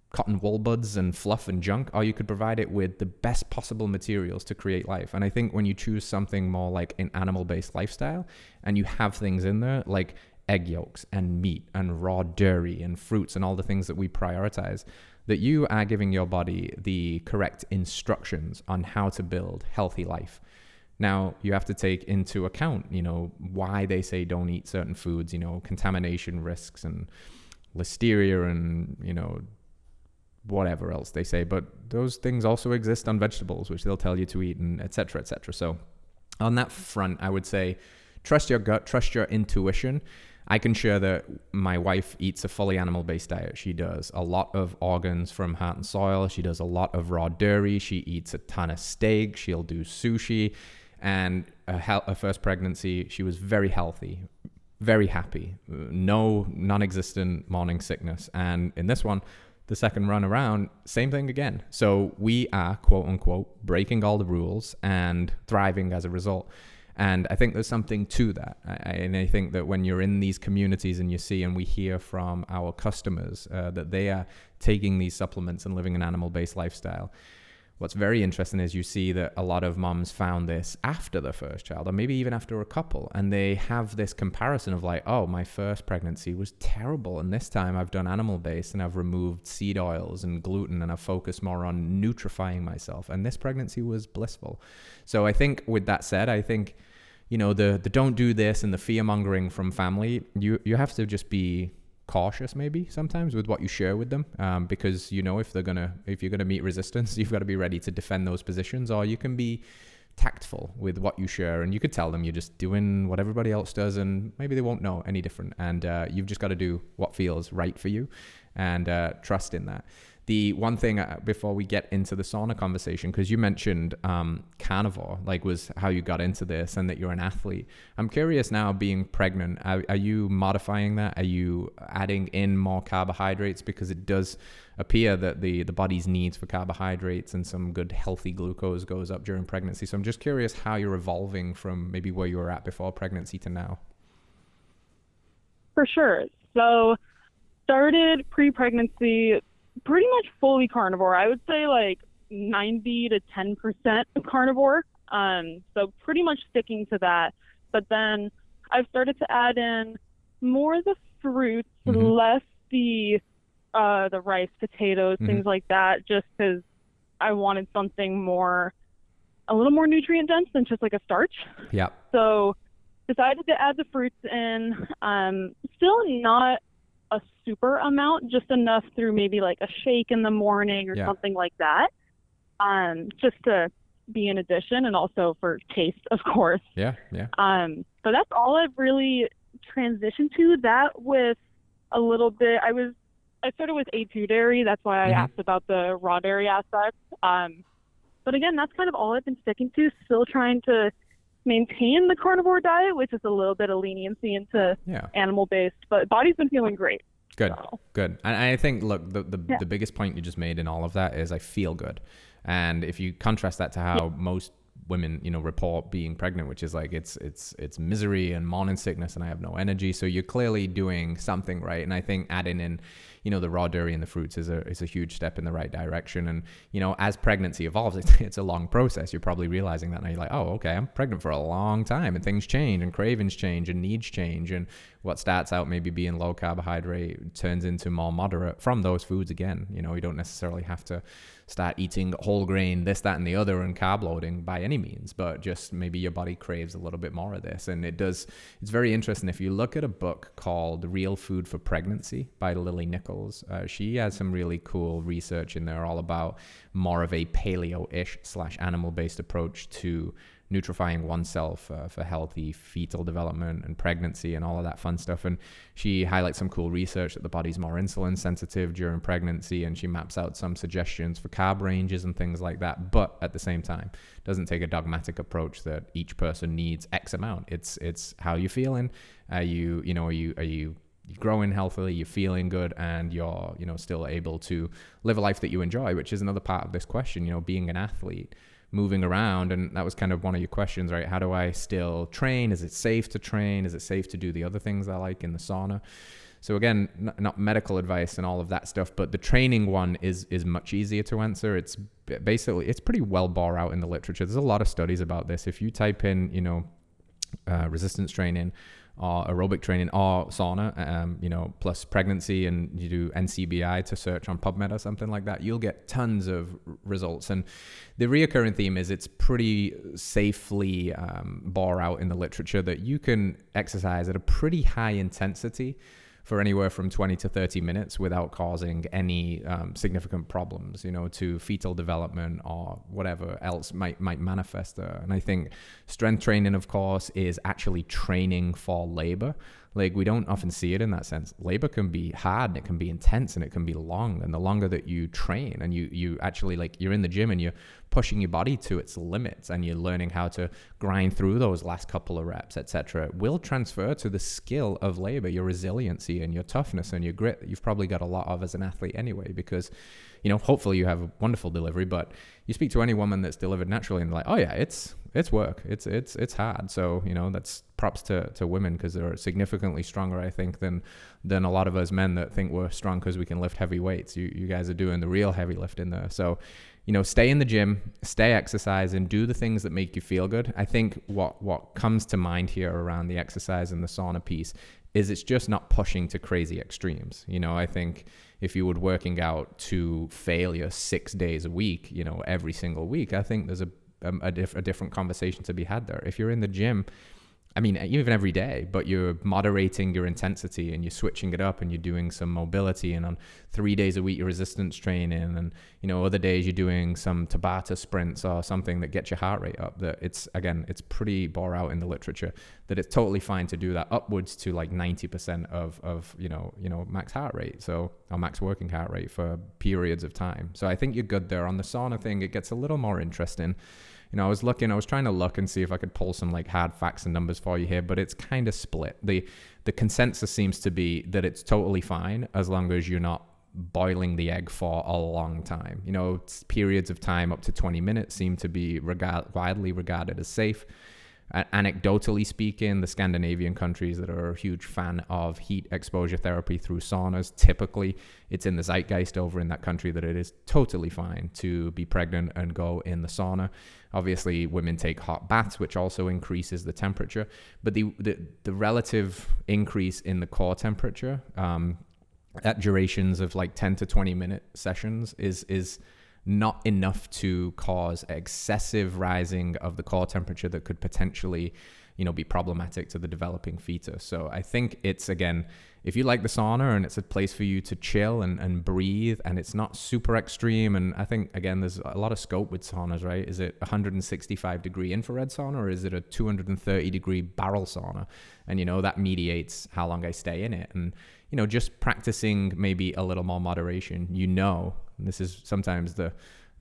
cotton wool buds and fluff and junk, or you could provide it with the best possible materials to create life. And I think when you choose something more like an animal-based lifestyle and you have things in there like egg yolks and meat and raw dairy and fruits and all the things that we prioritize, that you are giving your body the correct instructions on how to build healthy life. Now, you have to take into account, why they say don't eat certain foods, contamination risks and listeria and, whatever else they say, but those things also exist on vegetables, which they'll tell you to eat, and et cetera, et cetera. So on that front, I would say trust your gut, trust your intuition. I can share that my wife eats a fully animal-based diet. She does a lot of organs from heart and soil. She does a lot of raw dairy. She eats a ton of steak. She'll do sushi. And her first pregnancy, she was very healthy, very happy, no non-existent morning sickness. And in this one, the second run around, same thing again. So we are, quote unquote, breaking all the rules and thriving as a result. And I think there's something to that. And I think that when you're in these communities and you see and we hear from our customers that they are taking these supplements and living an animal-based lifestyle, what's very interesting is you see that a lot of moms found this after their first child, or maybe even after a couple, and they have this comparison of like, oh, my first pregnancy was terrible, and this time I've done animal-based and I've removed seed oils and gluten and I've focused more on nutrifying myself, and this pregnancy was blissful. So I think with that said, I think, the don't do this and the fear-mongering from family, you have to just be cautious maybe sometimes with what you share with them, because if you're gonna meet resistance, you've got to be ready to defend those positions, or you can be tactful with what you share, and you could tell them you're just doing what everybody else does and maybe they won't know any different, and you've just got to do what feels right for you and trust in that. The one thing before we get into the sauna conversation, because you mentioned carnivore, like was how you got into this and that you're an athlete. I'm curious now, being pregnant, are you modifying that? Are you adding in more carbohydrates? Because it does appear that the body's needs for carbohydrates and some good healthy glucose goes up during pregnancy. So I'm just curious how you're evolving from maybe where you were at before pregnancy to now. For sure. So started pre-pregnancy pretty much fully carnivore. I would say like 90 to 10% carnivore. So pretty much sticking to that. But then I've started to add in more of the fruits, less the rice, potatoes, things like that, just because I wanted something a little more nutrient dense than just like a starch. Yeah. So decided to add the fruits in. Still not a super amount, just enough through maybe like a shake in the morning or something like that, just to be an addition, and also for taste, of course. So that's all I've really transitioned to. That with a little bit, I started with A2 dairy. That's why I asked about the raw dairy aspect. But again, that's kind of all I've been sticking to. Still trying to maintain the carnivore diet, which is a little bit of leniency into animal-based, but body's been feeling great. Good, good. And I think, look, the biggest point you just made in all of that is I feel good. And if you contrast that to how most women, you know, report being pregnant, which is like it's misery and morning sickness and I have no energy. So you're clearly doing something right. And I think adding in, you know, the raw dairy and the fruits is a huge step in the right direction. And, you know, as pregnancy evolves, it's a long process. You're probably realizing that now. You're like, oh, okay, I'm pregnant for a long time, and things change and cravings change and needs change. And what starts out maybe being low carbohydrate turns into more moderate from those foods again. You know, you don't necessarily have to start eating whole grain, this, that, and the other, and carb loading by any means, but just maybe your body craves a little bit more of this. And it's very interesting. If you look at a book called Real Food for Pregnancy by Lily Nichols, she has some really cool research in there all about more of a paleo-ish / animal-based approach to nutrifying oneself for healthy fetal development and pregnancy and all of that fun stuff. And she highlights some cool research that the body's more insulin sensitive during pregnancy, and she maps out some suggestions for carb ranges and things like that. But at the same time, doesn't take a dogmatic approach that each person needs X amount. It's how you're feeling. Are you growing healthily, you're feeling good, and you're, you know, still able to live a life that you enjoy, which is another part of this question, you know, being an athlete, moving around. And that was kind of one of your questions, right? How do I still train? Is it safe to train? Is it safe to do the other things I like in the sauna? So again, not medical advice and all of that stuff, but the training one is much easier to answer. It's pretty well bore out in the literature. There's a lot of studies about this. If you type in, you know, resistance training or aerobic training or sauna, you know, plus pregnancy, and you do NCBI to search on PubMed or something like that, you'll get tons of results. And the reoccurring theme is it's pretty safely bore out in the literature that you can exercise at a pretty high intensity for anywhere from 20 to 30 minutes without causing any significant problems, you know, to fetal development or whatever else might manifest there. And I think strength training, of course, is actually training for labor. Like, we don't often see it in that sense. Labor can be hard, and it can be intense, and it can be long. And the longer that you train and you actually, like, you're in the gym and you're pushing your body to its limits and you're learning how to grind through those last couple of reps, etc., it will transfer to the skill of labor, your resiliency and your toughness and your grit that you've probably got a lot of as an athlete anyway, because, you know, hopefully you have a wonderful delivery, but you speak to any woman that's delivered naturally and they're like, oh yeah, it's work. It's hard. So, you know, that's props to women, because they're significantly stronger, I think, than a lot of us men that think we're strong because we can lift heavy weights. You guys are doing the real heavy lifting there. So, you know, stay in the gym, stay exercising, do the things that make you feel good. I think what comes to mind here around the exercise and the sauna piece is it's just not pushing to crazy extremes. You know, I think if you were working out to failure 6 days a week, you know, every single week, I think there's a different conversation to be had there. If you're in the gym, I mean, even every day, but you're moderating your intensity and you're switching it up and you're doing some mobility, and on 3 days a week, you're resistance training, and, you know, other days you're doing some Tabata sprints or something that gets your heart rate up, that it's pretty bore out in the literature that it's totally fine to do that upwards to like 90% of you know, max heart rate. So, or max working heart rate for periods of time. So I think you're good there. On the sauna thing, it gets a little more interesting. You know, I was trying to look and see if I could pull some like hard facts and numbers for you here, but it's kind of split. The consensus seems to be that it's totally fine as long as you're not boiling the egg for a long time. You know, periods of time up to 20 minutes seem to be widely regarded as safe. Anecdotally speaking, the Scandinavian countries that are a huge fan of heat exposure therapy through saunas, typically it's in the zeitgeist over in that country that it is totally fine to be pregnant and go in the sauna. Obviously, women take hot baths, which also increases the temperature, but the relative increase in the core temperature at durations of like 10 to 20 minute sessions is not enough to cause excessive rising of the core temperature that could potentially, you know, be problematic to the developing fetus. So I think it's, again, if you like the sauna and it's a place for you to chill and breathe, and it's not super extreme. And I think, again, there's a lot of scope with saunas, right? Is it 165 degree infrared sauna, or is it a 230 degree barrel sauna? And, you know, that mediates how long I stay in it. And, you know, just practicing maybe a little more moderation, you know, and this is sometimes the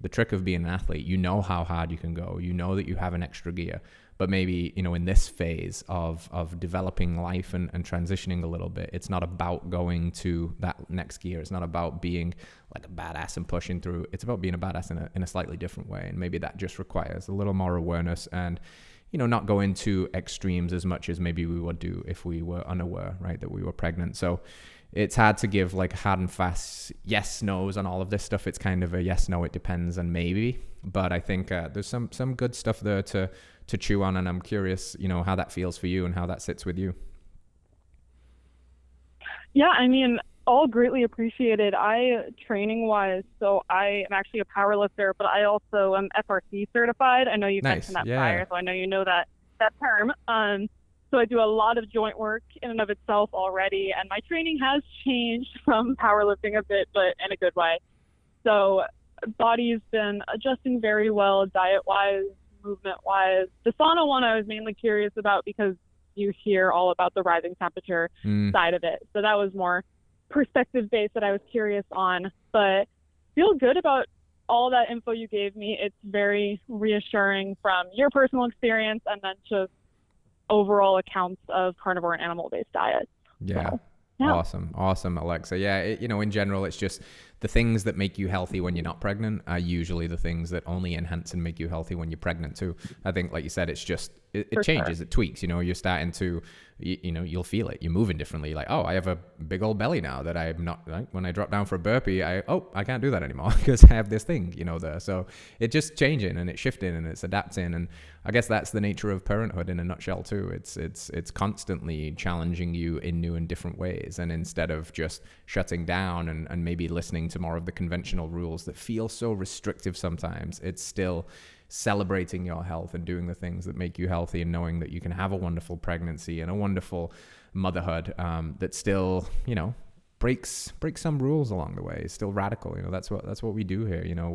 the trick of being an athlete, you know how hard you can go, you know that you have an extra gear, but maybe, you know, in this phase of developing life and transitioning a little bit, it's not about going to that next gear. It's not about being like a badass and pushing through. It's about being a badass in a slightly different way. And maybe that just requires a little more awareness and, you know, not going to extremes as much as maybe we would do if we were unaware, right, that we were pregnant. So it's hard to give like hard and fast yes, no's on all of this stuff. It's kind of a yes, no, it depends, and maybe. But I think there's some good stuff there to chew on, and I'm curious, you know, how that feels for you and how that sits with you. Yeah, I mean, all greatly appreciated. Training wise, so I am actually a power lifter, but I also am FRC certified. I know you've mentioned that prior, so I know you know that term. So I do a lot of joint work in and of itself already, and my training has changed from powerlifting a bit, but in a good way. So body's been adjusting very well, diet-wise, movement-wise. The sauna one I was mainly curious about because you hear all about the rising temperature side of it. So that was more perspective-based that I was curious on. But feel good about all that info you gave me. It's very reassuring from your personal experience and then just overall accounts of carnivore and animal-based diets. Yeah. So, yeah. Awesome, Alexa. Yeah, you know, in general, it's just the things that make you healthy when you're not pregnant are usually the things that only enhance and make you healthy when you're pregnant too. I think, like you said, it's just, it changes, it tweaks, you know, you're starting to, you know, you'll feel it. You're moving differently. Like, oh, I have a big old belly now that I'm not, like, when I drop down for a burpee, I can't do that anymore because I have this thing, you know, there. So it's just changing and it's shifting and it's adapting. And I guess that's the nature of parenthood in a nutshell too. It's constantly challenging you in new and different ways. And instead of just shutting down and maybe listening to more of the conventional rules that feel so restrictive sometimes, it's still celebrating your health and doing the things that make you healthy and knowing that you can have a wonderful pregnancy and a wonderful motherhood that still, you know, breaks some rules along the way. It's still radical. You know, that's what we do here. You know,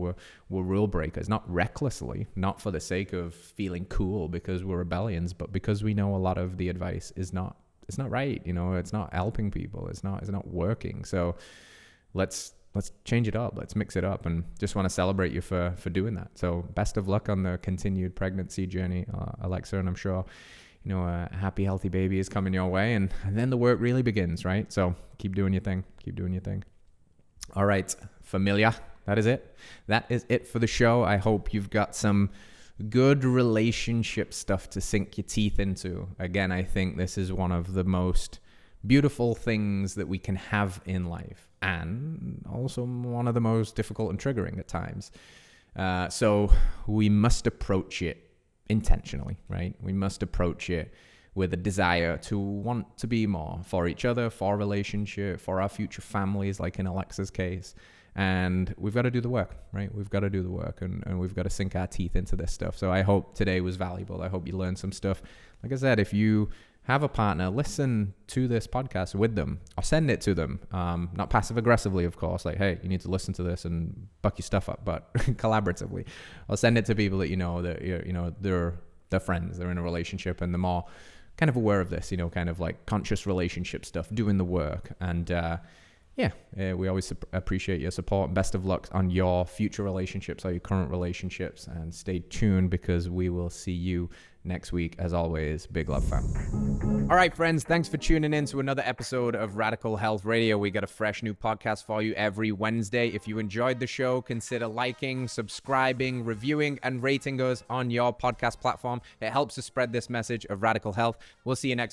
we're rule breakers, not recklessly, not for the sake of feeling cool because we're rebellions, but because we know a lot of the advice is not, it's not right. You know, it's not helping people. It's not working. So let's change it up. Let's mix it up, and just want to celebrate you for doing that. So best of luck on the continued pregnancy journey, Alexa, and I'm sure, you know, a happy, healthy baby is coming your way, and then the work really begins, right? So keep doing your thing. All right, familia. That is it for the show. I hope you've got some good relationship stuff to sink your teeth into. Again, I think this is one of the most beautiful things that we can have in life, and also one of the most difficult and triggering at times. So we must approach it intentionally, right? We must approach it with a desire to want to be more for each other, for our relationship, for our future families, like in Alexa's case. And we've got to do the work, right? We've got to do the work, and we've got to sink our teeth into this stuff. So I hope today was valuable. I hope you learned some stuff. Like I said, if you have a partner, listen to this podcast with them or send it to them. Not passive aggressively, of course, like, hey, you need to listen to this and buck your stuff up, but collaboratively. Or send it to people that you know that, you know, they're friends, they're in a relationship, and they're more kind of aware of this, you know, kind of like conscious relationship stuff, doing the work. And we always appreciate your support, and best of luck on your future relationships or your current relationships, and stay tuned because we will see you next week. As always, big love, fam. All right, friends, thanks for tuning in to another episode of Radical Health Radio. We got a fresh new podcast for you every Wednesday. If you enjoyed the show, consider liking, subscribing, reviewing, and rating us on your podcast platform. It helps to spread this message of radical health. We'll see you next